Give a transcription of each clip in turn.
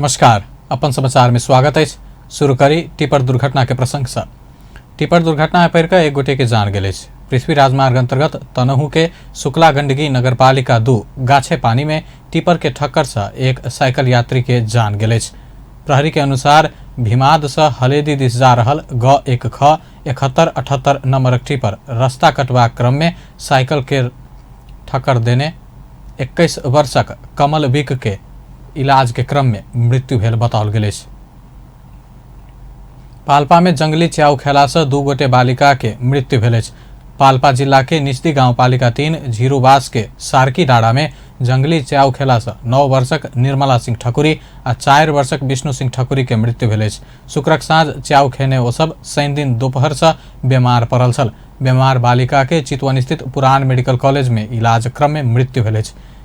नमस्कार, अपन समाचार में स्वागत है। शुरू करी टिपर दुर्घटना के प्रशंसा। टिपर दुर्घटना पर एक गोटे के जान गए। पृथ्वी राजमार्ग अंतर्गत तनहू के शुक्ला गंडकी नगरपालिका 2 गाछे पानी में टिपर के ठक्कर से एक साइकिल यात्री के जान गए। प्रहरी के अनुसार भीमाद से हलेदी दिस जा रहल G1 ख 7178 नंबरक टिपर रास्ता कटवा क्रम में साइकिल के ठक्कर देने 21 वर्षक कमल विक के इलाज के क्रम में मृत्यु भेल बताओल गेल। पाल्पा में जंगली च्याउ खेला से 2 गोटे बालिका के मृत्यु भेल। पाल्पा जिला के निचली गाउँपालिका 3 झिरुबास के सार्की डाँडा में जंगली च्याउ खेला से 9 वर्षक निर्मला सिंह ठकुरी आ 4 वर्षक विष्णु सिंह ठकुरी के मृत्यु भेल। शुक्रक साँझ च्याउ खेने ओ सब शनि दिन दोपहर से बीमार पड़ल छल। बीमार बालिका के चितवन स्थित पुरान मेडिकल कॉलेज में इलाज क्रम में मृत्यु भेल।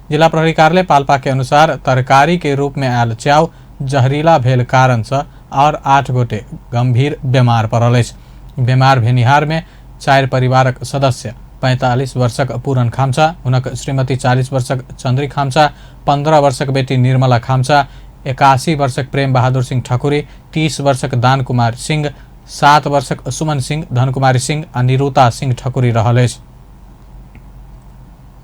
जिला प्रहरी कार्यालय पाल्पा के अनुसार तरकारी के रूप में आयल च्याउ जहरीला भेल कारण से और 8 गोटे गंभीर बीमार पड़ल। बीमार भेनिहार में 4 परिवारक सदस्य 45 वर्षक पूरन खाम्चा, हुनक श्रीमती 40 वर्षक चंद्री खाम्चा, 15 वर्षक बेटी निर्मला खाम्चा, 81 वर्षक प्रेम बहादुर सिंह ठकुरी, 30 वर्षक दान कुमार सिंह, 7 वर्षक सुमन सिंह, धनकुमारी सिंह आ निरुता सिंह ठकुरी रहल।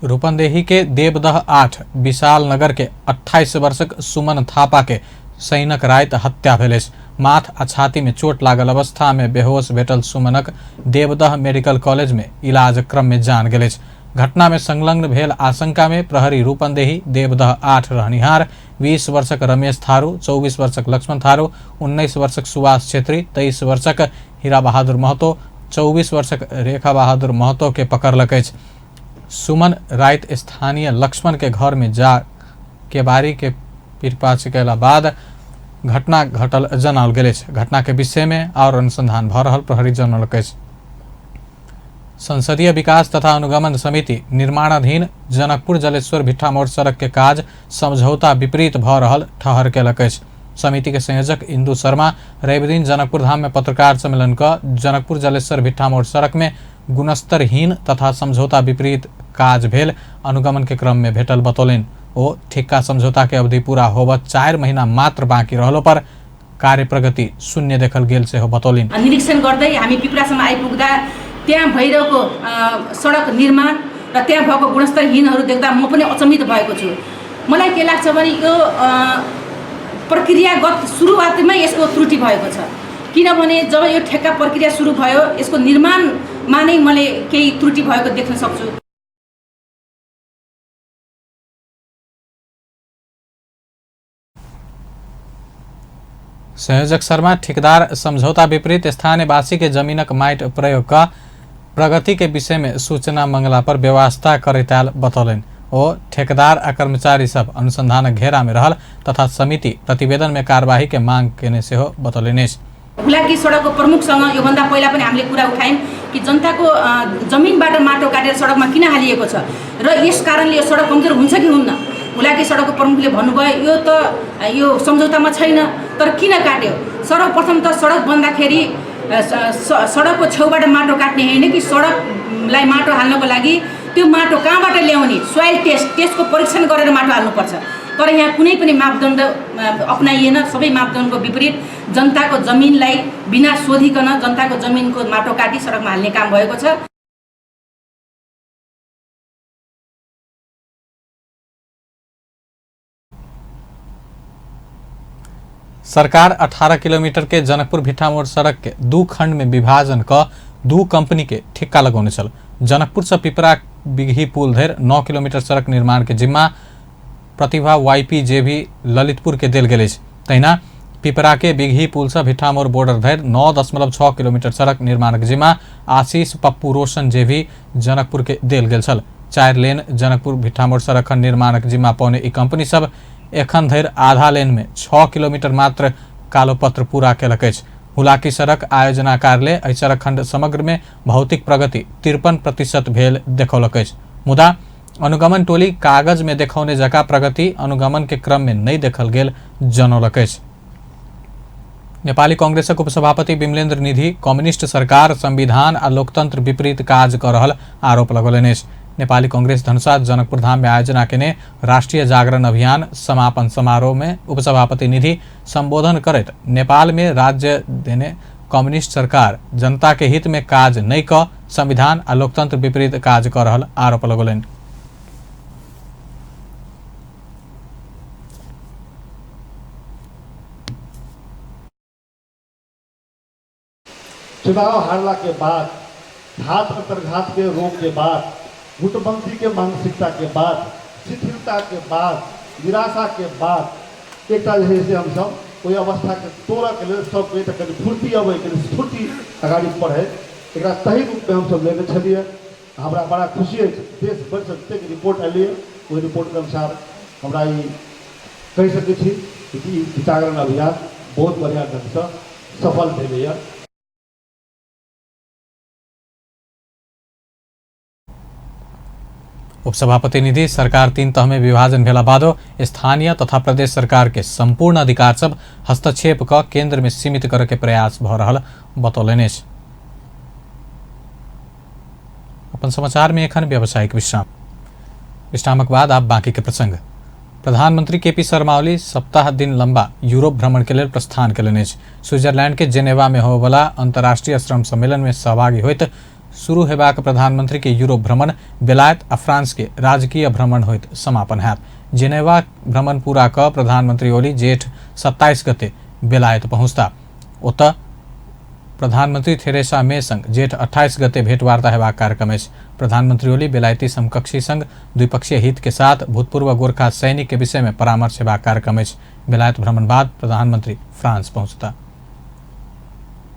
रूपन्देही के देवदह 8 विशाल नगर के 28 वर्षक सुमन थापा के सैनक रात हत्या भेल। माथ आ छाती में चोट लागल अवस्था में बेहोश भेटल सुमनक देवदह मेडिकल कॉलेज में इलाज क्रम में जान गेल। घटना में संलग्न भेल आशंका में प्रहरी रूपन्देही देवदह 8 रहनिहार 20 वर्षक रमेश थारू, 24 वर्षक लक्ष्मण थारू, 19 वर्षक सुभाष छेत्री, 23 वर्षक हीरा बहादुर महतो, 24 वर्षक रेखा बहादुर महतो के पकड़लक। सुमन रात स्थानीय लक्ष्मण के घर में जा के बारी के पीरपाछ कैला बाद घटना घटल जनाओल गेल। घटना के विषय में और अनुसंधान भ रहल प्रहरी जनौलक। संसदीय विकास तथा अनुगमन समिति निर्माणाधीन जनकपुर जलेश्वर भिट्ठा मोड़ सड़क के काज समझौता विपरीत भ रहल ठहर केलक। समिति के संयोजक इंदु शर्मा रवि दिन जनकपुर धाम में पत्रकार सम्मेलन कर जनकपुर जलेश्वर भिट्ठा मोड़ सड़क में गुणस्तरहीन तथा समझौता विपरीत काज भेल अनुगमन के क्रम में भेटल बतौलन। ओ ठेक्का समझौता के अवधि पूरा होबत 4 महीना मात्र बाँकी रहलो पर कार्य प्रगति शून्य देखल गेल से हो बतौलन। निरीक्षण गर्दै हामी पिपरासम्म आइपुग्दा त्यहाँ भइरहेको सडक निर्माण र त्यहाँ भएको गुणस्तरहीनहरू देख्दा म पनि अचम्मित भएको छु। मलाई के लाग्छ भने यो प्रक्रियागत सुरुवातमै यसको त्रुटि भएको छ। किनभने जब यो ठेक्का प्रक्रिया सुरु भयो यसको निर्माणमा नै मैले केही त्रुटि भएको देख्न सक्छु। संयोजक शर्मा ठेकेदार समझौता विपरीत स्थानीयवासी के जमीनक माइट प्रयोग का प्रगति के विषय में सूचना मंगला पर व्यवस्था करैताल बतौलन। ओ ठेकेदार आ कर्मचारी सब अनुसंधान घेरा में रहल तथा समिति प्रतिवेदन में कार्यवाही के मांग केने से हो बतौलन। हुलाकी सडकको प्रमुखसँग योभन्दा पहिला पनि हामीले कुरा उठायौं कि जनताको जमिनबाट माटो काटेर सडकमा किन हालिएको छ र यस कारणले यो सडक कमजोर हुन्छ कि हुन्न। हुलाकी सडकको प्रमुखले भन्नुभयो यो त यो सम्झौतामा छैन, तर किन काट्यो। सर्वप्रथम त सडक बन्दाखेरि सडकको छेउबाट माटो काट्ने हैन कि सडकलाई माटो हाल्नको लागि त्यो माटो कहाँबाट ल्याउने सोइल टेस्टको परीक्षण गरेर माटो हाल्नुपर्छ। तर यहाँ कुनै पनि मापदण्ड अपनाइएन। सबै मापदण्डको विपरीत जनताको जमिनलाई बिना सोधिकन जनताको जमिनको माटो काटी सडकमा हाल्ने काम भएको छ। सरकार 18 किलोमीटर के जनकपुर भिट्ठा मोड़ सड़क के 2 खंड में विभाजन क 2 कंपनी के ठेक्का लगौने चल। जनकपुर से पिपरा बिघी पुल धर 9 किलोमीटर सड़क निर्माण के जिम्मा प्रतिभा YPJV ललितपुर के देल गेल। तहिना पिपरा के बिघी पुल से भिट्ठा मोड़ बॉर्डर धर 9.6 किलोमीटर सड़क निर्माण के जिम्मा आशीष पप्पू रोशन JV जनकपुर के देल गेल छल। 4 लेन जनकपुर भिट्ठा मोड़ सड़क खंड निर्माण के जिम्मा पौने ई कंपनी सब एखन धर आधा लेन में 6 किलोमीटर मात्र कालोपत्र पूरा केलक। हुलाकी सड़क आयोजना कार्यालय एहि सड़क खंड समग्र में भौतिक प्रगति 53% भेल देखौलक। मुदा अनुगमन टोली कागज में देखौने जका प्रगति अनुगमन के क्रम में नहीं देखल गेल जनौलक। नेपाली कांग्रेसक उपसभापति विमलेन्द्र निधि कम्युनिस्ट सरकार संविधान आ लोकतंत्र विपरीत काज कर रहल आरोप लगौलनि। नेपाली कांग्रेस धनुषा जनकपुर धाम में आयोजना केने राष्ट्रीय जागरण अभियान समापन समारोह में उपसभापति निधि संबोधन करत नेपाल में राज्य देने कम्युनिस्ट सरकार जनता के हित में काज नहीं क संविधान आ लोकतंत्र विपरीत काज कर रहल आरोप लगौलनि। चुनाव हारला के बाद, घात अंतर्घात के रोग के बाद, गुटबंदी के मानसिकता के बाद, शिथिलता के बाद, निराशा के बाद एक हम सब कोई अवस्था के तोड़ के लिए सब कहीं फूर्ति अबै कहीं स्फूर्ति आगाड़ी बढ़े एक सही रूप में हम सब लेने छलिए। हमरा बड़ा खुशी है देश भर से जतेक रिपोर्ट अलिए ओहि रिपोर्ट के अनुसार हमरा ई कहि सकै छी कि जागरण अभियान बहुत बढ़िया ढंग से सफल भेलैया। उपसभापति निधि सरकार 3 तह में विभाजन भेला बादो स्थानीय तथा प्रदेश सरकार के संपूर्ण अधिकार सब हस्तक्षेप क केंद्र में सीमित करे के प्रयास भ रहल बतौलनि। अपन समाचार में एखन व्यावसायिक विश्रामक बाद आप बाकी के प्रसंग। प्रधानमंत्री केपी शर्मा ओली सप्ताह दिन लंबा यूरोप भ्रमण के लिए प्रस्थान कयलनि। स्विट्जरलैंड के जेनेवा में होबला अंतर्राष्ट्रीय श्रम सम्मेलन में सहभागी होइत शुरू हेबाक प्रधानमंत्री के यूरोप भ्रमण बेलायत आ फ्रांस के राजकीय भ्रमण होइत समापन हैत। जेनेवा भ्रमण पूरा क प्रधानमंत्री ओली जेठ 27 गते बेलायत पहुंचता। ओतः प्रधानमंत्री थेरेसा मे संग जेठ 28 गते भेंटवार्ता हेबाक कार्यक्रम अछि। प्रधानमंत्री ओली बेलायती समकक्षी संग द्विपक्षीय हित के साथ भूतपूर्व गोरखा सैनिक के विषय में परामर्श हेबाक कार्यक्रम अछि। बेलायत भ्रमण बाद प्रधानमंत्री फ्रांस पहुंचता।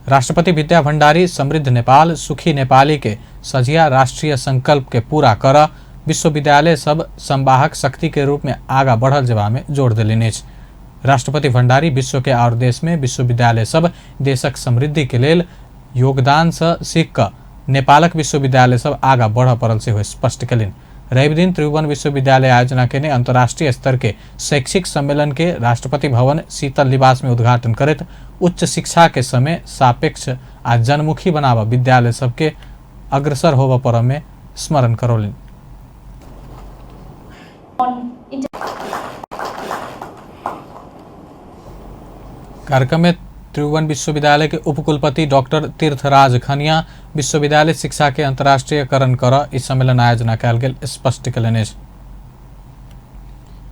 राष्ट्रपति विद्या भण्डारी समृद्ध नेपाल सुखी नेपाली के सझिया राष्ट्रीय संकल्प के पूरा कर विश्वविद्यालय सब संवाहक शक्ति के रूप में आगा बढ़ल जेबा में जोर देलनि। राष्ट्रपति भण्डारी विश्व के और देश में विश्वविद्यालय सब देशक समृद्धि के लेल योगदान से सीख क नेपालक विश्वविद्यालय सब आगा बढ़ पड़ल से स्पष्ट कयलनि। रवि दिन त्रिभुवन विश्वविद्यालय आयोजना केने अंतर्राष्ट्रीय स्तर के शैक्षिक सम्मेलन के राष्ट्रपति भवन शीतल निवास में उद्घाटन करत उच्च शिक्षा के समय सापेक्ष आ जनमुखी बनावा विद्यालय सबके अग्रसर होबा पर में स्मरण करौलनि। कार्यक्रम में त्रिभुवन विश्वविद्यालय के उपकुलपति डॉक्टर तीर्थराज खनिया विश्वविद्यालय शिक्षा के अंतर्राष्ट्रीयकरण कर इस सम्मेलन आयोजना कयल गेल स्पष्ट कयलनि।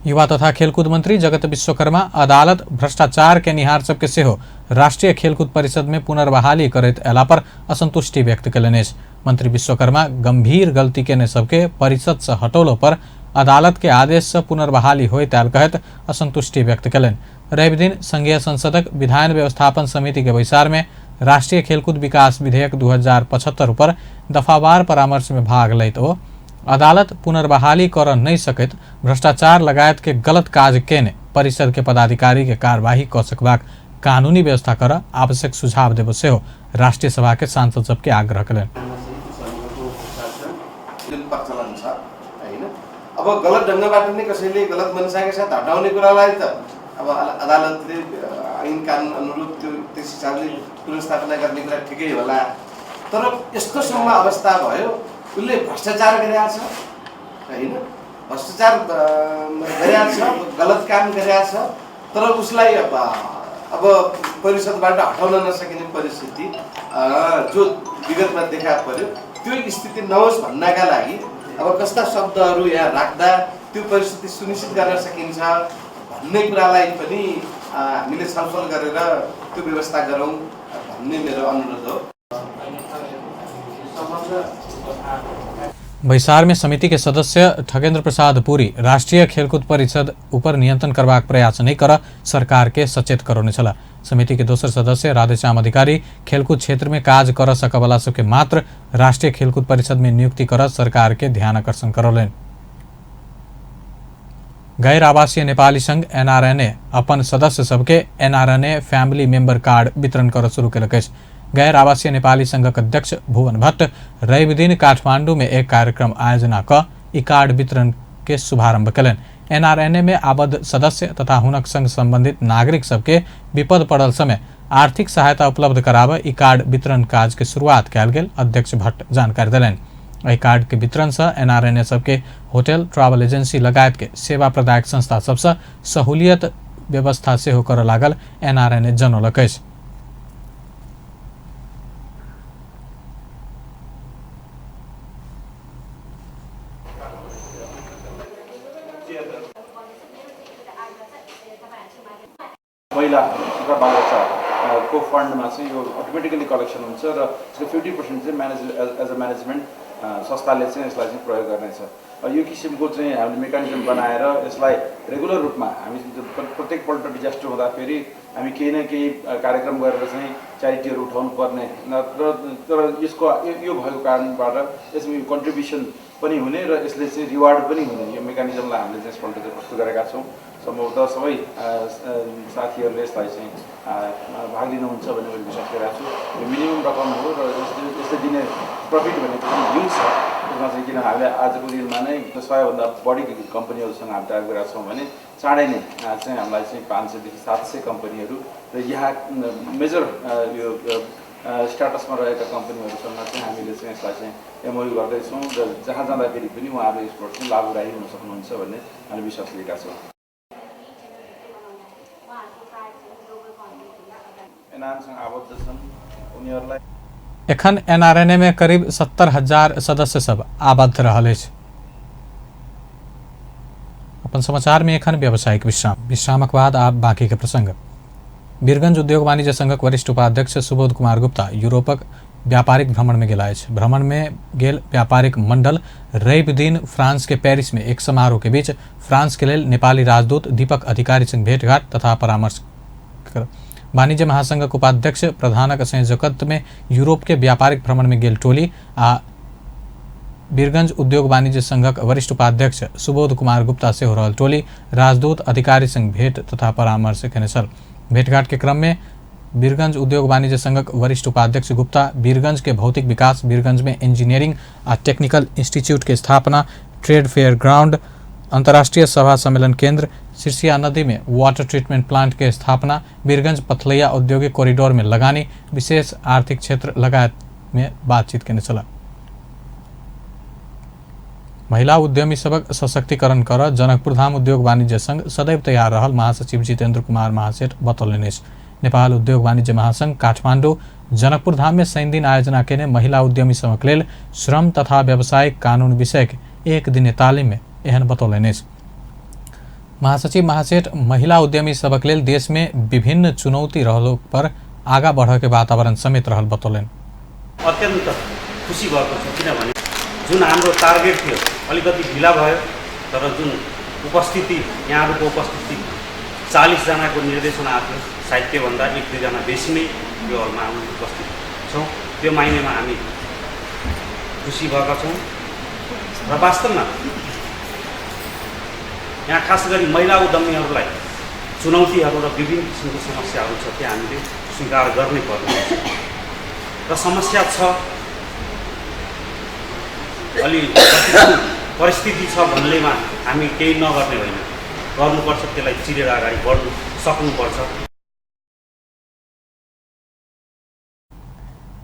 युवा तथा खेलकूद मंत्री जगत विश्वकर्मा अदालत भ्रष्टाचार के निहार सबके सेहो राष्ट्रीय खेलकूद परिषद में पुनर्बहाली करैत अयला पर असंतुष्टि व्यक्त कयलनि। मंत्री विश्वकर्मा गंभीर गलती केने सबके परिषद से हटौलो पर अदालत के आदेश से पुनर्बहाली होइत आयल कहत असंतुष्टि व्यक्त कयलनि। रवि दिन संघीय संसदक विधायन व्यवस्थापन समिति के बैसार में राष्ट्रीय खेलकूद विकास विधेयक 2075 पर दफावार परामर्श में भाग लैत ओ अदालत पुनर्बहाली कर नहीं सकैत भ्रष्टाचार लगायत के गलत काज केने परिषद के पदाधिकारी के कार्यवाही क सकबाक कानूनी व्यवस्था कर आवश्यक सुझाव देब सेहो राष्ट्रीय सभा के सांसद सबके आग्रह कयलनि। अब गलत ढंगबाट नै कसैले गलत मनसाका साथ हटाउने कुरालाई त अब अदालतले ऐन कानुन अनुरूप त्यस हिसाबले पुनर्स्थापना गर्ने कुरा ठिकै होला। तर यस्तोसम्म अवस्था भयो उसले भ्रष्टाचार गरेको छ हैन, भ्रष्टाचार गरेको छ, गलत काम गरेको छ, तर उसलाई अब परिषदबाट हटाउन नसकिने परिस्थिति जो विगतमा देखा पर्यो त्यो स्थिति नहोस् भन्नका लागि अब कस्ता शब्दहरू यहाँ राख्दा त्यो परिस्थिति सुनिश्चित गर्न सकिन्छ भन्ने कुरालाई पनि हामीले छलफल गरेर त्यो व्यवस्था गरौँ भन्ने मेरो अनुरोध हो। बैसार में समिति के सदस्य ठगेंद्र प्रसाद पुरी राष्ट्रीय खेलकूद परिषद ऊपर नियंत्रण करबाक प्रयास नहीं कर सरकार के सचेत करौने छला। समिति के दोसर सदस्य राधेश्याम अधिकारी खेलकूद क्षेत्र में काज कर सकवला सबके मात्र राष्ट्रीय खेलकूद परिषद में नियुक्ति कर सरकार के ध्यान आकर्षण करौलनि। गैर आवासीय नेपाली संघ एनआरएनए अपन सदस्य सबके एनआरएनए फैमिली मेंबर कार्ड वितरण कर शुरू कयलक अछि। गैर आवासीय नेपाली संघक अध्यक्ष भुवन भट्ट रवि दिन काठमांडू में एक कार्यक्रम आयोजना क ई कार्ड वितरण के शुभारंभ कयलनि। एनआरएनए में आबद्ध सदस्य तथा हुनक संग संबंधित नागरिक सबके विपद पड़ल समय आर्थिक सहायता उपलब्ध कराबे ई कार्ड वितरण काज के शुरुआत कयल गेल अध्यक्ष भट्ट जानकारी देलनि। एहि कार्ड के वितरण से एनआरएनए सबके होटल ट्रैवल एजेंसी लगायत के सेवा प्रदायक संस्था सबसे सहूलियत व्यवस्था सेहो करऽ लागल एनआरएनए जनौलक अछि। महिला बाल बच्चाको फन्डमा चाहिँ यो अटोमेटिकली कलेक्सन हुन्छ र यसको 50% चाहिँ एज अ म्यानेजमेन्ट संस्थाले चाहिँ यसलाई चाहिँ प्रयोग गर्नेछ। यो किसिमको चाहिँ हामीले मेकानिजम बनाएर यसलाई रेगुलर रूपमा हामी प्रत्येकपल्ट डिजास्टर हुँदाखेरि हामी केही न केही कार्यक्रम गरेर चाहिँ च्यारिटीहरू उठाउनु पर्ने तर यसको यो भएको कारणबाट यसमा कन्ट्रिब्युसन पनि हुने र यसले चाहिँ रिवार्ड पनि हुने यो मेकानिजमलाई हामीले चाहिँ यसपल्ट चाहिँ प्रस्तुत गरेका छौँ। सम्भवतः सबै साथीहरूले यसलाई चाहिँ भाग लिनुहुन्छ भन्ने मैले विश्वास गरिरहेको छु। यो मिनिमम रकम हो र यसले दिने प्रफिट भनेको चाहिँ युज छ। यसमा चाहिँ किन हामीले आजको दिनमा नै 100भन्दा बढी कम्पनीहरूसँग हामी तयार गरेका छौँ भने चाँडै नै चाहिँ हामीलाई चाहिँ 500 देखि 700 कम्पनीहरू र यहाँ मेजर यो स्ट्याटसमा रहेका कम्पनीहरूसँग चाहिँ हामीले चाहिँ यसलाई चाहिँ एमओयू गर्दैछौँ र जहाँ जाँदाखेरि पनि उहाँहरू यसबाट चाहिँ लाभदायी हुन सक्नुहुन्छ भन्ने हामीले विश्वास लिएका छौँ। एखन एनआरएनए में करीब 70,000 सदस्य सब आबद्ध रहल अछि। अपन समाचार में एखन व्यावसायिक विश्रामक बाद आब बाकी के प्रसंग। वीरगंज उद्योग वाणिज्य संघक वरिष्ठ उपाध्यक्ष सुबोध कुमार गुप्ता यूरोपक व्यापारिक भ्रमण में गेला अछि। भ्रमण में गेल व्यापारिक मंडल रवि दिन फ्रांस के पेरिस में एक समारोह के बीच फ्रांस के लेल नेपाली राजदूत दीपक अधिकारी संग भेंटघाट तथा परामर्श कर। वाणिज्य महासंघक उपाध्यक्ष प्रधानक संयोजकत्व में यूरोप के व्यापारिक भ्रमण में गेल टोली आ वीरगंज उद्योग वाणिज्य संघक वरिष्ठ उपाध्यक्ष सुबोध कुमार गुप्ता से हो रहल टोली राजदूत अधिकारी संग भेंट तथा परामर्श केने छल। भेंटघाट के क्रम में वीरगंज उद्योग वाणिज्य संघक वरिष्ठ उपाध्यक्ष गुप्ता वीरगंज के भौतिक विकास, वीरगंज में इंजीनियरिंग आ टेक्निकल इंस्टीट्यूट के स्थापना, ट्रेड फेयर ग्राउंड, अंतर्राष्ट्रीय सभा सम्मेलन केंद्र, सिरसिया नदी में वाटर ट्रीटमेंट प्लांट के स्थापना, वीरगंज पथलैया औद्योगिक कॉरिडोर में लगानी, विशेष आर्थिक क्षेत्र लगायत में बातचीत केने चला। महिला उद्यमी सबक सशक्तिकरण कर जनकपुर धाम उद्योग वाणिज्य संघ सदैव तैयार रहल महासचिव जितेन्द्र कुमार महासेठ बतौलनि। नेपाल उद्योग वाणिज्य महासंघ काठमाडौँ जनकपुर धाम में शनि दिन आयोजना केने महिला उद्यमी सबक लेल श्रम तथा व्यावसायिक कानून विषय एक दिने तालीम में एहन बतौलनि। महासचिव महासेठ महिला उद्यमी सबक लेल देश में विभिन्न चुनौती रहलो पर आगा बढ़े के वातावरण समेत रहल बतौलनि। अत्यंत खुशी भएको छ किनभने जुन हाम्रो टार्गेट थियो अलिकति ढिला भयो, तर जुन उपस्थिति यहाँहरूको उपस्थिति 40 जनाको निर्देशन आएको सायद त्योभन्दा 1-2 जना बेसी नै यो हलमा हामी उपस्थित छौँ। त्यो माइनेमा हामी खुसी भएका छौँ र वास्तवमा यहाँ खास गरी महिला उद्यमीहरूलाई चुनौतीहरू र विभिन्न किसिमको समस्याहरू छ त्यो हामीले स्वीकार गर्नै पर्ने र समस्या छ अलि परिस्थिति छ भन्नेमा हामी केही नगर्ने होइन, गर्नुपर्छ, त्यसलाई चिरेर अगाडि बढ्नु सक्नुपर्छ।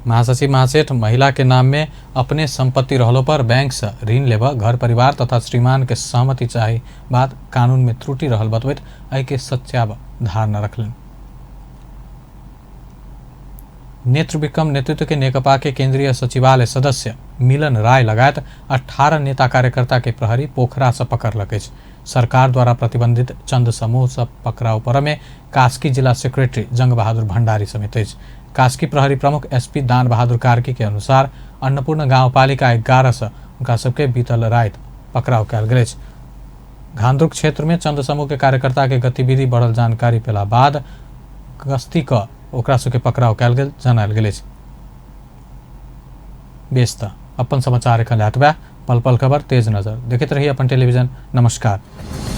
महासचिव महासेठ महिला के नाम में अपने संपत्ति रहलो पर बैंक से ऋण लेब घर परिवार तथा श्रीमान के सहमति चाही बात कानून में त्रुटि रहल बतबैत एहि के सत्याव धारणा रखलन। नेत्र विक्रम नेतृत्व के नेकपा के केंद्रीय सचिवालय सदस्य मिलन राय लगायत 18 नेता कार्यकर्ता के प्रहरी पोखरा से पकड़लक अछि। सरकार द्वारा प्रतिबंधित चंद समूह से पकड़ाव पर में कास्की जिला सेक्रेटरी जंग बहादुर भंडारी समेत अछि। कास्की प्रहरी प्रमुख एसपी दान बहादुर कार्की के अनुसार अन्नपूर्ण गांवपालिका 11 से उनका सबके बीतल रात पकड़ाव कयल गेल अछि। घान्द्रुक क्षेत्र में चंद समूह के कार्यकर्ता के गतिविधि बढ़ल जानकारी पेला बाद गश्ती क ओकरा सबके पकड़ाव कयल गेल जनायल गेल अछि। बेस्त अपन समाचार एखन लातबा पल पल खबर तेज नजर देखैत रही अपन टेलीविजन। नमस्कार।